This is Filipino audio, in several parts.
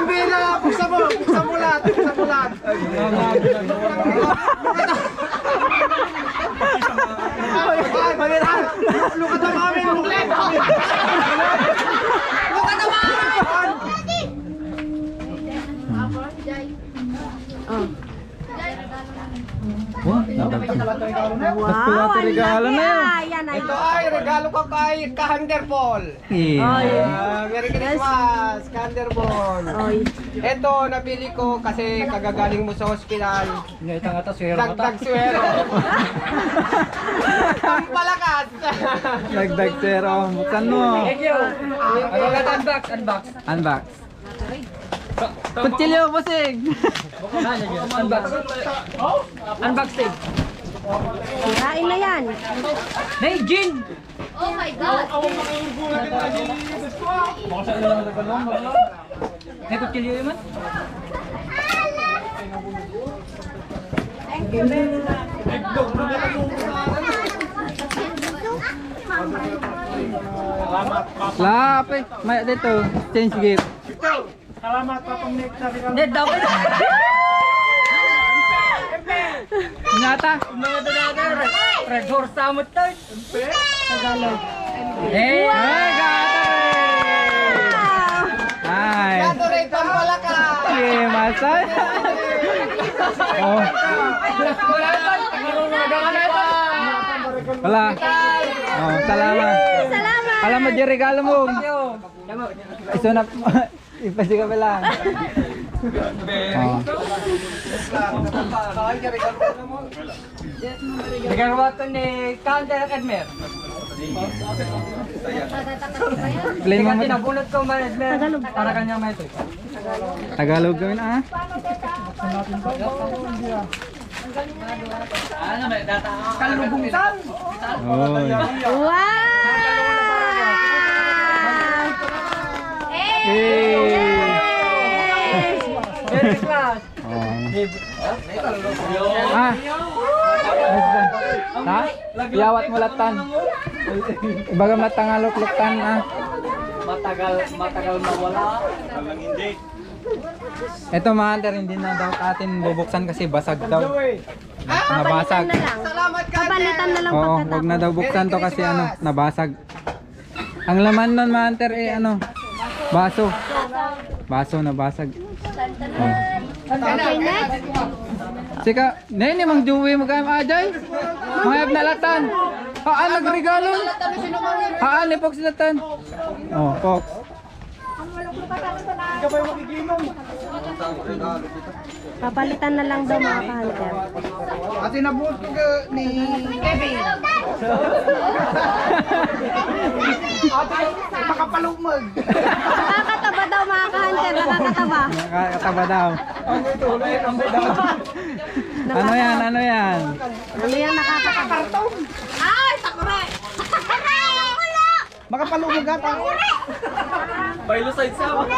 Bira, buksan mo lahat, buksan mo lahat. Lukat na mami, lukat na mami. Lukat na mami. Wow, regalo na yan. Ito ay regalo ko kay Kahander Paul. Merry Christmas, Kahander Paul. Ito nabili ko kasi kagagaling mo sa ospital. Dagdag swero. Pampalakas. Dagdag zero. Buksan mo. Thank you. Unbox. Unbox. Kutsilyo, busing. Unboxing. Sirain na yan. Hey, Jin! Oh my God! May kutsilyo yun man? Lape. May dito. Change gift. Salamat pa pang next na regalo. Dead double. Nyata. Mga dalaga, red horse samot tayo. Tagalog. Hey, gato. Ay. Gato rin, pampalakas. Okay, masay. Oh. Wala. Oh, salamat. Salamat. Salamat di regalo mo. Iso na ipasi ka lang. Oh. Regalo to ni Kander Edmer. Plain mo. Nabunot ko man Edmer. Para kanya may ito. Tagalog gawin ah. Ano may data? Kalubungsan. Oh. Wow! Hey. Merry Christmas. Oh. Ah. Ha? Yawat mo latan. Ibagam latang alok-loktan ah. Matagal mawala. Ito mga hindi na daw atin bubuksan kasi basag daw. Papalitan Nabasag. na lang. Salamat ka. Papalitan na lang Oo, wag pagkatapos. na daw buksan to kasi ano, nabasag. Ang laman nun mga hunter eh ano, baso. Baso nabasag. Oh. Okay, next. Sika, nene mang juwi mo kayo ajay. Mayab na latan. Haan nagregalo. Haan ni Fox latan. Oh, Fox. Papalitan na lang daw mga ka-hunter. At inabuot ko ni Kevin. Makapalumag. Nakakataba daw mga ka-hunter. Nakakataba. Nakakataba daw. Ano yan? Ano yan? Ano yung nakakataba? Ay! Sakure! Makapalumag ata. Bailo side sa ako.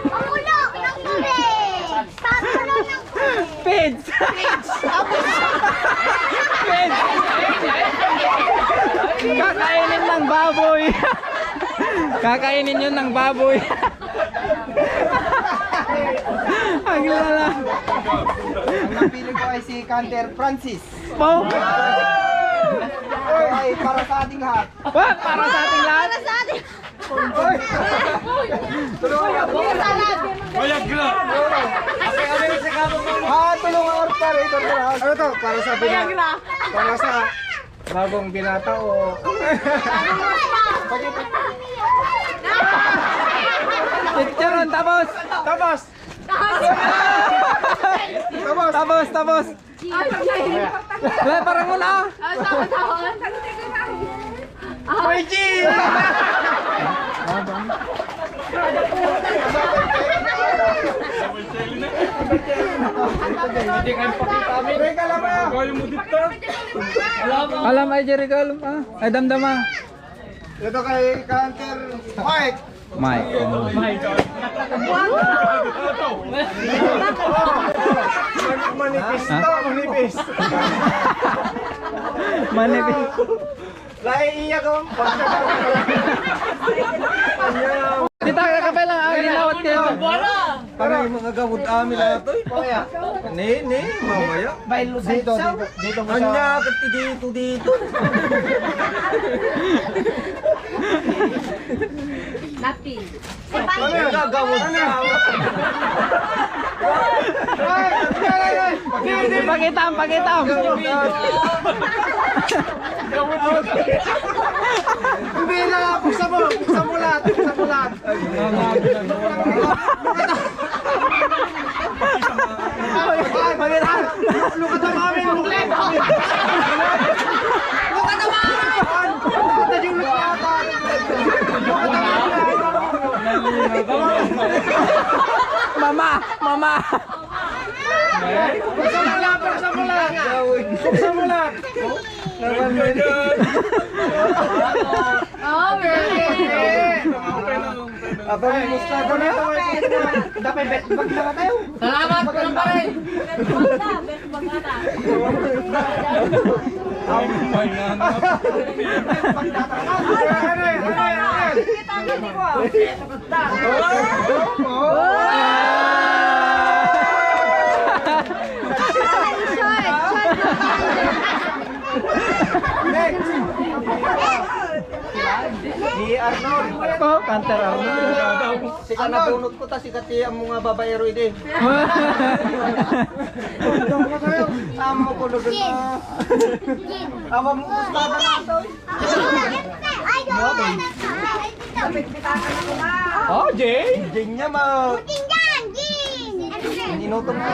Pamulo! Ng tubig! Pamulo ng Pids! Pids! Kakainin ng baboy! Kakainin yun ng baboy! Ang lala! Ang napili ko ay si Kander Francis. Pau! Ay, para sa ating lahat. What? Para sa ating lahat? sa atin! Bayag na. Tulungan ang operator ko lahat. Ano to? Para sa para sa bagong binata o... Chicharon, tapos! Tapos! Tapos! Wala, parang muna! May G! Hindi kayo pakita amin. Teka lang na! Kaya mo dito. Alam ay Jericho, ay damdama. Ito kay Kander Mike. Mike. Manipis to, manipis. Manipis. Lai iya ko. Kita kakapay lang, inawat kayo. Para yung mga gamot amin na ito. Ne, mamaya. Dito mo Anya, kati dito. Napi. Ano yung gagamot na? Pakitam, pakitam. Hindi na, buksan mo lahat. Lukat ang amin, lukat ang amin! Lukat yung lukat! Mama. Buksan mo lahat! Oh, really? Apa yung mustado na? Dapat bet bag na tayo. Salamat po ng pare. Di Arnold. Oh, Kanter Arnold. Sika nabunot ko ta, sika ti ang mga babayero ide. Amo ko lugar na. Amo mo mustado na ito. Oh, Jay! Jing niya ma. Inutom ko.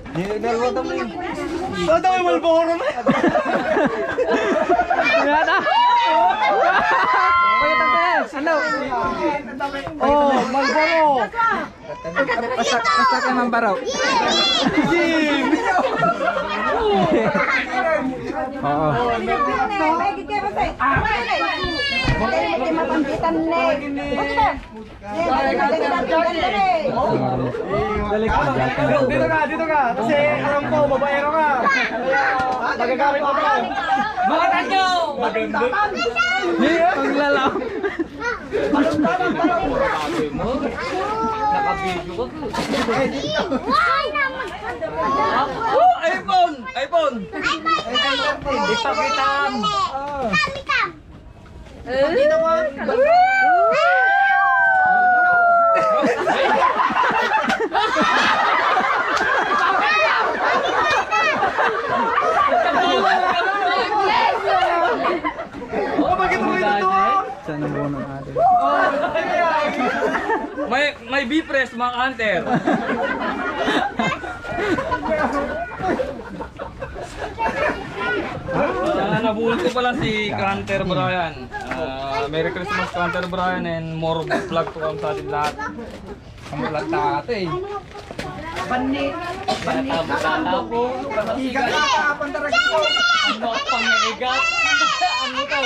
Nilalo mo yun. Ito yung Malboro na! Yata. Pakitam tayo. Ano? Oh, Malboro. Basta kay Mambaraw. Oo. Dito ka! Kasi alam ko, babaero ka! Kaya, magagamit mo ka! Mga tanyo! Maganda. Maglalaw. Nakabidyo ka ko. Oh, iPhone! Ipakitam! Saan ang buo ng atin? May B-press, mga hunter. Nabulot ko pala si Hunter Brian. Merry Christmas Hunter Brian and more vlog to come sa atin lahat. Ang malata ito eh. Tataw ko. Higa ka! Pantarag ko! Ano pangigat? Ano ka?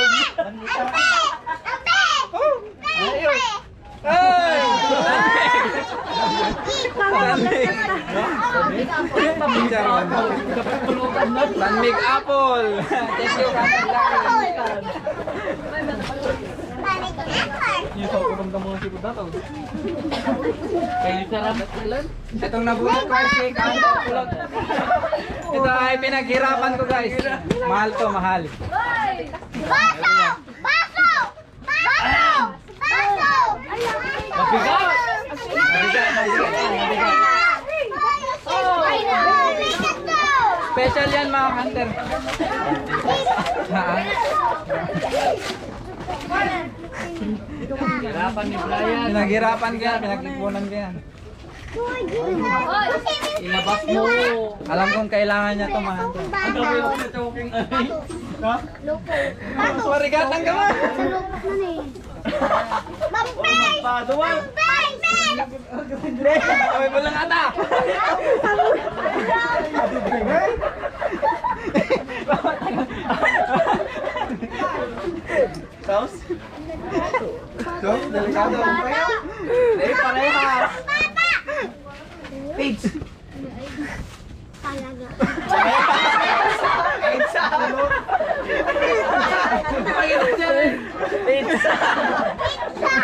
Panmig Apple. Thank you, Yung sa kuramdam mo si Kudato. Kayo sarap. Itong nabulot ko ay si Kanter. Ito ay pinaghirapan ko guys. Mahal to, mahal. Mabigat! Special yan mga Kanter. Hirapan ni Brian. Pinaghirapan ko yan, pinag-ipunan ko yan. Ilabas mo. Alam kong kailangan niya to mga Kanter. Ang gawin ko na choking ay. Marigatan ka ba? May bulang ata. Saus? Saus? Delikado. Dahil parehas. Page!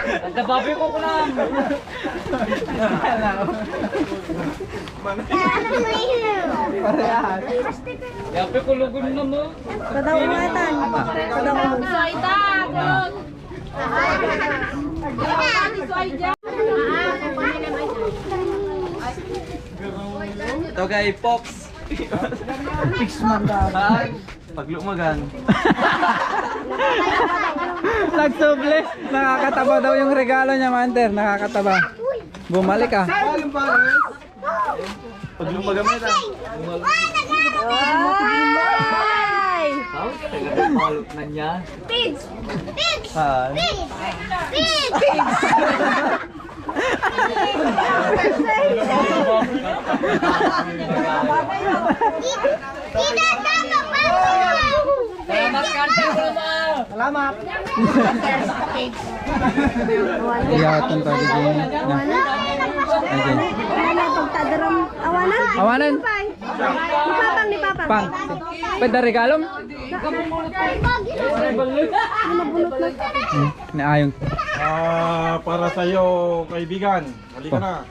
Nagtababi ko na. Parehas. Yapi ko lugon na mo. Kadawatan. Kadawatan. Soida. Ito kay Pops. Paglumagan. Nagsuble. Nakakataba daw yung regalo niya, Manter. Nakakataba. Bumalik ah. Paglumagan mo ito. Ay! Palot na niya. Pigs! Pigs! Ah. Pigs! Pigs! Salamat. Iyatan to di din. Ayan. Wala pagtadaram awanan. Awanan. Ni Papang. Pang. Pwede regalom? Ni ayong. Para sa'yo, kaibigan. Halika na.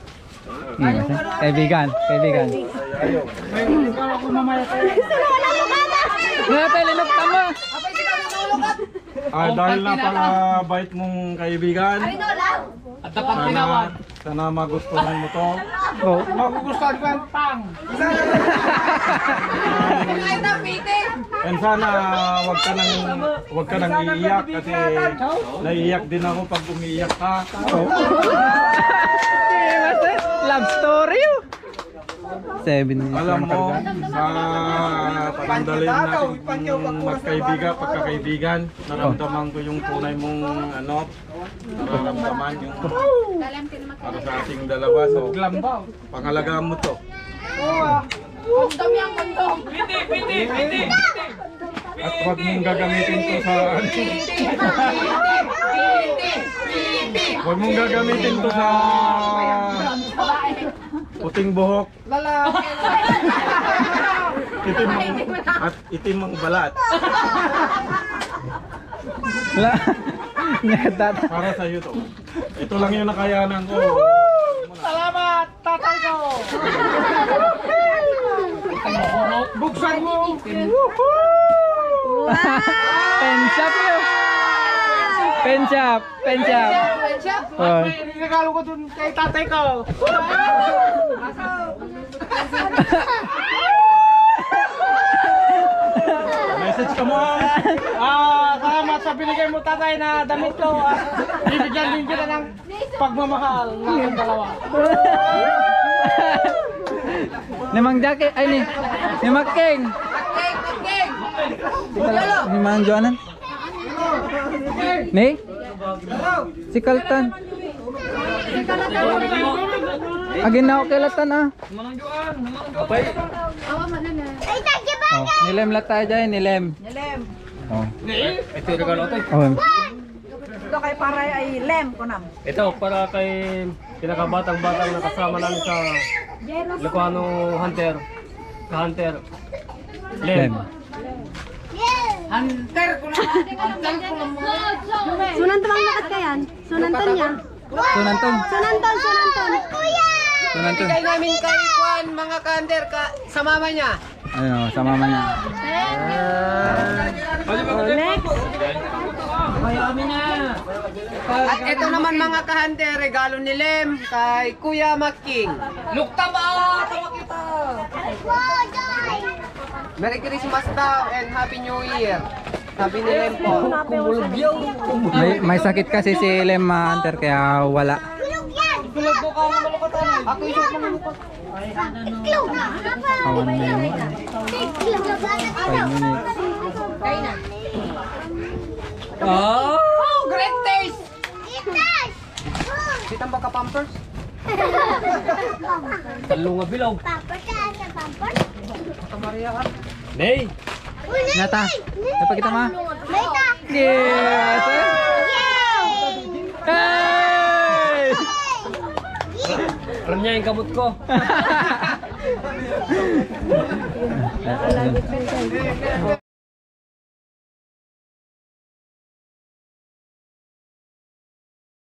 Kaibigan, kaibigan. Nga pala tama. Dahil napaka-bait mong kaibigan. At dapat Sana, tinawan. sana magustuhan mo to. Oh. Magugustuhan ko ang pang. And sana wag ka nang iiyak kasi naiiyak din ako pag umiiyak ka. Love story. 7 minutes. Alam mo, sa panandalin natin magkaibigan, pagkakaibigan, naramdaman ko yung tunay mong nararamdaman yung para sa ating dalawa. So, pangalagaan mo to. Piti. At huwag mong gagamitin to sa huwag mong gagamitin to sa puting buhok. Itim ang balat. La. Nyatat. Para sa iyo to. Ito lang yung nakayanan ko. Salamat, tatay ko. Buksan mo. Pen shop yun. Pen shop. Pen shop. Oh. Regalo ko dun kay tatay ko. Message ka mo Salamat sa binigay mo tatay na damit ko. Bibigyan din kita ng pagmamahal ng dalawa. Ni Mang Jackie, ay ni Making. Ni Mang Joanan. Ni? Si Kaltan. Agin na ako kilatan ah. Oh, nilem lata dyan, nilem. Lem. Oh. Ito yung regalo ito. Oh. Ito kay Paray ay lem ko nam. Ito para kay pinakabatang-batang na kasama namin sa Lucano Hunter. Hunter. Lem. Sunan tumang lakat kayan. Sunan ton niya. Sunanton. Sunan ton. Sunanton. Bigay namin kay Juan mga kander sa mama niya. Ayun, sa mama niya. Next. At ito naman mga kahante, regalo ni Lem kay Kuya Making. Lukta ba? Tawa kita! Merry Christmas daw and Happy New Year. Sabi ni Lem po. May sakit kasi si Lem Hunter kaya wala. Ako yung shoot ng lukot. Kawan na yun. 5 minutes. Oh, great taste! Kitang baka pampers? Talo nga bilog. Maria ka. Nay! Nata, napakita ma? Yes! Hey! Alam niya yung kamot ko.